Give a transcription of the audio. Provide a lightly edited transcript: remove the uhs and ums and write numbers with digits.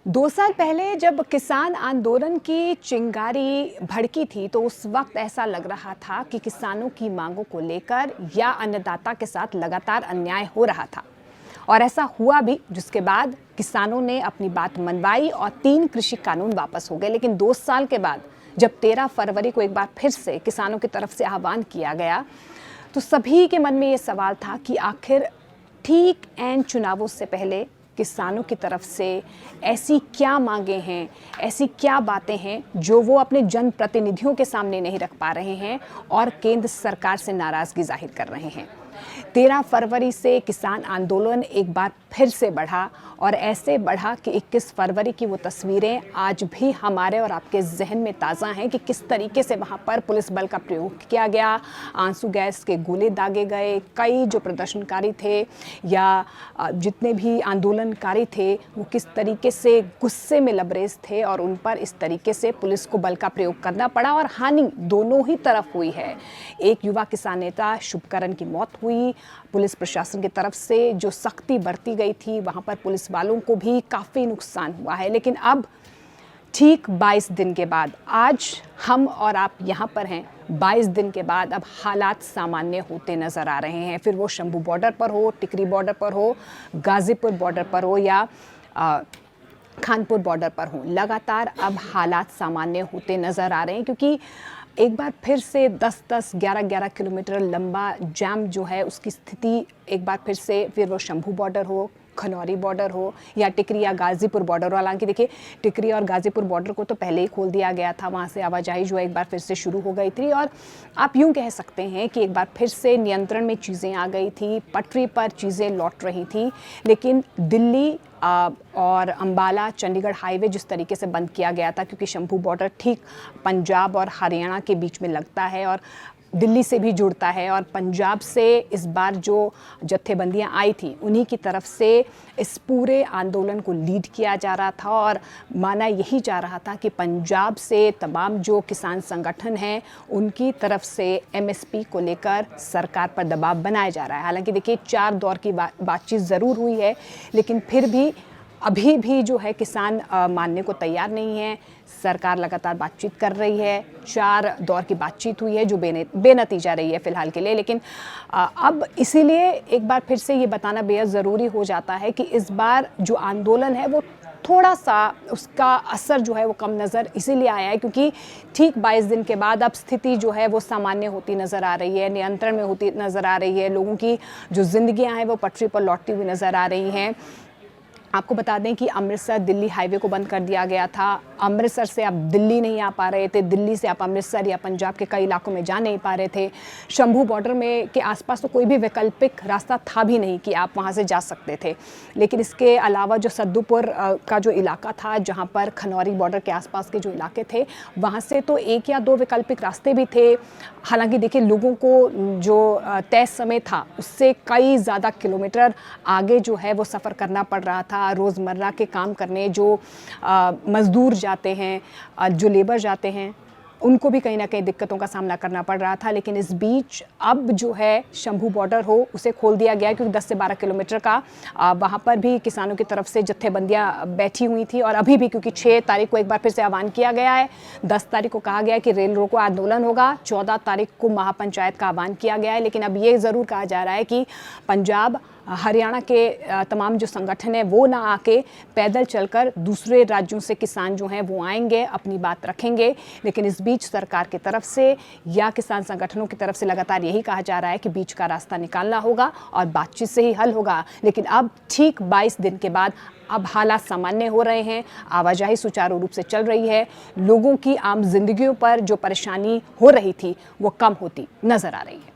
2 साल पहले जब किसान आंदोलन की चिंगारी भड़की थी तो उस वक्त ऐसा लग रहा था कि किसानों की मांगों को लेकर या अन्नदाता के साथ लगातार अन्याय हो रहा था। और ऐसा हुआ भी, जिसके बाद किसानों ने अपनी बात मनवाई और 3 कृषि कानून वापस हो गए। लेकिन 2 साल के बाद जब 13 फरवरी को एक बार फिर से किसानों की तरफ से आह्वान किया गया तो सभी के मन में ये सवाल था कि आखिर ठीक एन चुनावों से पहले किसानों की तरफ से ऐसी क्या मांगे हैं, ऐसी क्या बातें हैं जो वो अपने जनप्रतिनिधियों के सामने नहीं रख पा रहे हैं और केंद्र सरकार से नाराज़गी जाहिर कर रहे हैं। 13 फरवरी से किसान आंदोलन एक बार फिर से बढ़ा और ऐसे बढ़ा कि 21 फरवरी की वो तस्वीरें आज भी हमारे और आपके जहन में ताज़ा हैं कि किस तरीके से वहाँ पर पुलिस बल का प्रयोग किया गया, आंसू गैस के गोले दागे गए। कई जो प्रदर्शनकारी थे या जितने भी आंदोलनकारी थे वो किस तरीके से गुस्से में लबरेज थे और उन पर इस तरीके से पुलिस को बल का प्रयोग करना पड़ा और हानि दोनों ही तरफ हुई है। एक युवा किसान नेता शुभकरण की मौत हुई। पुलिस प्रशासन की तरफ से जो सख्ती बरती गई थी वहाँ पर पुलिस वालों को भी काफ़ी नुकसान हुआ है। लेकिन अब ठीक 22 दिन के बाद आज हम और आप यहाँ पर हैं। 22 दिन के बाद अब हालात सामान्य होते नज़र आ रहे हैं, फिर वो शंभू बॉर्डर पर हो, टिकरी बॉर्डर पर हो, गाज़ीपुर बॉर्डर पर हो या खानपुर बॉर्डर पर हो। लगातार अब हालात सामान्य होते नज़र आ रहे हैं क्योंकि एक बार फिर से 10-10, 11-11 किलोमीटर लंबा जाम जो है उसकी स्थिति एक बार फिर वो शंभू बॉर्डर हो, खनौरी बॉर्डर हो या टिकरी या गाज़ीपुर बॉर्डर हो। हालांकि देखिए टिकरी और गाज़ीपुर बॉर्डर को तो पहले ही खोल दिया गया था, वहाँ से आवाजाही जो है एक बार फिर से शुरू हो गई थी और आप यूँ कह सकते हैं कि एक बार फिर से नियंत्रण में चीज़ें आ गई थी, पटरी पर चीज़ें लौट रही थी। लेकिन दिल्ली और अंबाला चंडीगढ़ हाईवे जिस तरीके से बंद किया गया था क्योंकि शंभू बॉर्डर ठीक पंजाब और हरियाणा के बीच में लगता है और दिल्ली से भी जुड़ता है और पंजाब से इस बार जो जत्थेबंदियां आई थी उन्हीं की तरफ से इस पूरे आंदोलन को लीड किया जा रहा था और माना यही जा रहा था कि पंजाब से तमाम जो किसान संगठन हैं उनकी तरफ से एमएसपी को लेकर सरकार पर दबाव बनाया जा रहा है। हालांकि देखिए 4 दौर की बातचीत ज़रूर हुई है लेकिन फिर भी अभी भी जो है किसान मानने को तैयार नहीं है। सरकार लगातार बातचीत कर रही है, 4 दौर की बातचीत हुई है जो बेनतीजा रही है फ़िलहाल के लिए। लेकिन अब इसीलिए एक बार फिर से ये बताना बेहद ज़रूरी हो जाता है कि इस बार जो आंदोलन है वो थोड़ा सा उसका असर जो है वो कम नज़र इसीलिए आया है क्योंकि ठीक 22 दिन के बाद अब स्थिति जो है वो सामान्य होती नज़र आ रही है, नियंत्रण में होती नज़र आ रही है। लोगों की जो ज़िंदगियाँ हैं वो पटरी पर लौटती हुई नज़र आ रही हैं। आपको बता दें कि अमृतसर दिल्ली हाईवे को बंद कर दिया गया था। अमृतसर से आप दिल्ली नहीं आ पा रहे थे, दिल्ली से आप अमृतसर या पंजाब के कई इलाकों में जा नहीं पा रहे थे। शंभू बॉर्डर में के आसपास तो कोई भी वैकल्पिक रास्ता था भी नहीं कि आप वहां से जा सकते थे। लेकिन इसके अलावा जो सद्दूपुर का जो इलाका था जहां पर खनौरी बॉर्डर के आसपास के जो इलाके थे वहाँ से तो 1 या 2 वैकल्पिक रास्ते भी थे। हालांकि देखिए लोगों को जो तय समय था उससे कई ज़्यादा किलोमीटर आगे जो है वो सफ़र करना पड़ रहा था। रोज़मर्रा के काम करने जो मज़दूर जाते हैं, जो लेबर जाते हैं उनको भी कहीं ना कहीं दिक्कतों का सामना करना पड़ रहा था। लेकिन इस बीच अब जो है शंभू बॉर्डर हो उसे खोल दिया गया क्योंकि 10 से 12 किलोमीटर का वहाँ पर भी किसानों की तरफ से जत्थेबंदियाँ बैठी हुई थी और अभी भी क्योंकि 6 तारीख को एक बार फिर से आह्वान किया गया है, 10 तारीख को कहा गया है कि रेल रोको आंदोलन होगा, 14 तारीख को महापंचायत का आह्वान किया गया है। लेकिन अब ये ज़रूर कहा जा रहा है कि पंजाब हरियाणा के तमाम जो संगठन है वो ना आके पैदल चलकर दूसरे राज्यों से किसान जो हैं वो आएंगे, अपनी बात रखेंगे। लेकिन इस बीच सरकार की तरफ से या किसान संगठनों की तरफ से लगातार यही कहा जा रहा है कि बीच का रास्ता निकालना होगा और बातचीत से ही हल होगा। लेकिन अब ठीक 22 दिन के बाद अब हालात सामान्य हो रहे हैं, आवाजाही सुचारू रूप से चल रही है, लोगों की आम जिंदगियों पर जो परेशानी हो रही थी वो कम होती नजर आ रही है।